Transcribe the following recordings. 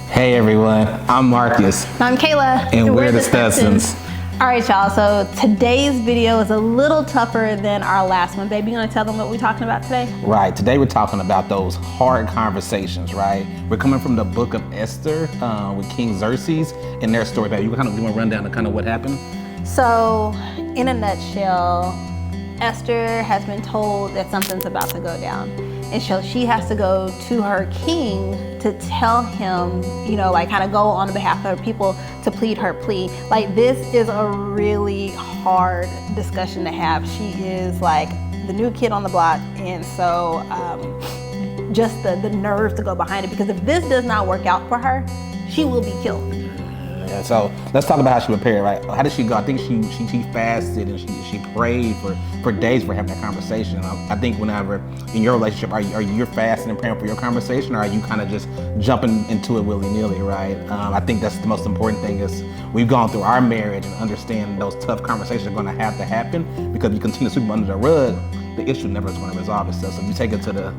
Hey everyone, I'm Marcus. I'm Kayla. And we're the Studsons. All right, y'all, so today's video is a little tougher than our last one. Baby, you gonna tell them what we're talking about today? Right, today we're talking about those hard conversations, right? We're coming from the book of Esther with King Xerxes and their story. Baby, you want to run down to kind of what happened? So, in a nutshell, Esther has been told that something's about to go down. And so she has to go to her king to tell him, kind of go on behalf of her people to plead her plea. Like, this is a really hard discussion to have. She is like the new kid on the block. And so just the nerve to go behind it, because if this does not work out for her, she will be killed. Yeah, so let's talk about how she prepared, right? How did she go? I think she fasted and she prayed for days for having that conversation. I think whenever in your relationship, are you fasting and praying for your conversation, or are you kind of just jumping into it willy-nilly, right? I think that's the most important thing is we've gone through our marriage and understand those tough conversations are going to have to happen, because if you continue to sweep them under the rug, the issue never is going to resolve itself. So if you take it to the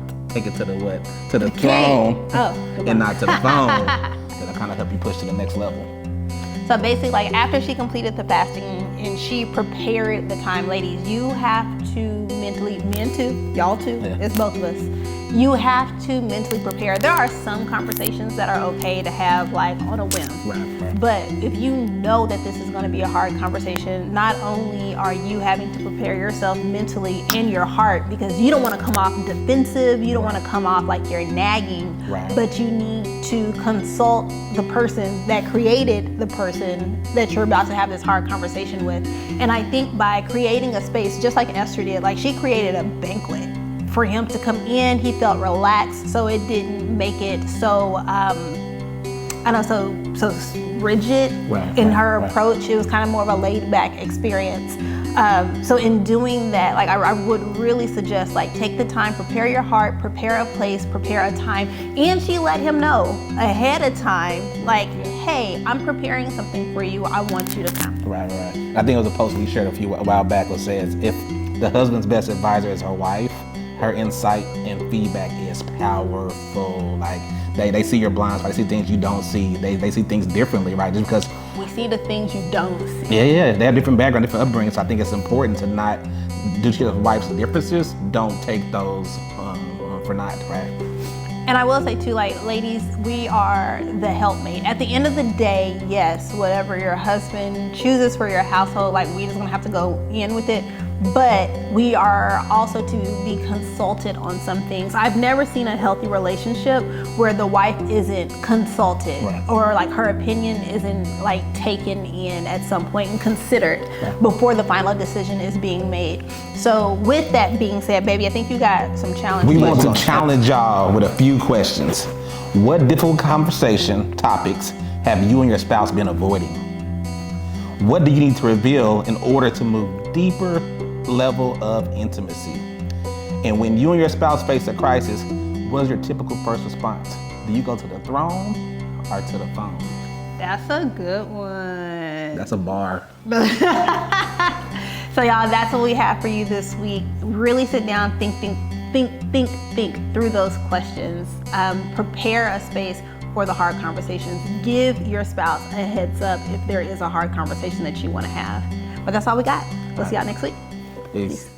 throne and not to the phone, that'll kind of help you push to the next level. So basically, like, after she completed the fasting and she prepared the time, ladies, you have to mentally, men too, y'all too, it's both of us. You have to mentally prepare. There are some conversations that are okay to have like on a whim. Right. But if you know that this is going to be a hard conversation, not only are you having to prepare yourself mentally in your heart, because you don't want to come off defensive, you don't want to come off like you're nagging, but you need to consult the person that created the person that you're about to have this hard conversation with. And I think by creating a space, just like Esther did, like she created a banquet for him to come in. He felt relaxed, so it didn't make it so so rigid in her approach. It was kind of more of a laid back experience. So in doing that, like I would really suggest, like, take the time, prepare your heart, prepare a place, prepare a time. And she let him know ahead of time, like, hey, I'm preparing something for you. I want you to come. Right. I think it was a post we shared a while back that says, if the husband's best advisor is her wife, her insight and feedback is powerful. Like, they see your blind spots, they see things you don't see. They see things differently, right? Just because we see the things you don't see. Yeah. They have different background, different upbringings. So I think it's important to not, due to your wife's differences, don't take those for naught, right? And I will say too, like, ladies, we are the helpmate. At the end of the day, yes, whatever your husband chooses for your household, like, we just gonna have to go in with it. But we are also to be consulted on some things. I've never seen a healthy relationship where the wife isn't consulted, or like her opinion isn't like taken in at some point and considered before the final decision is being made. So with that being said, baby, I think you got some challenges. We want to challenge y'all with a few questions. What difficult conversation topics have you and your spouse been avoiding? What do you need to reveal in order to move deeper level of intimacy? And when you and your spouse face a crisis, what is your typical first response? Do you go to the throne or to the phone? That's a good one. That's a bar. So y'all, that's what we have for you this week. Really sit down, think through those questions. Prepare a space for the hard conversations. Give your spouse a heads up if there is a hard conversation that you want to have. But that's all we got. We'll see y'all next week. Peace.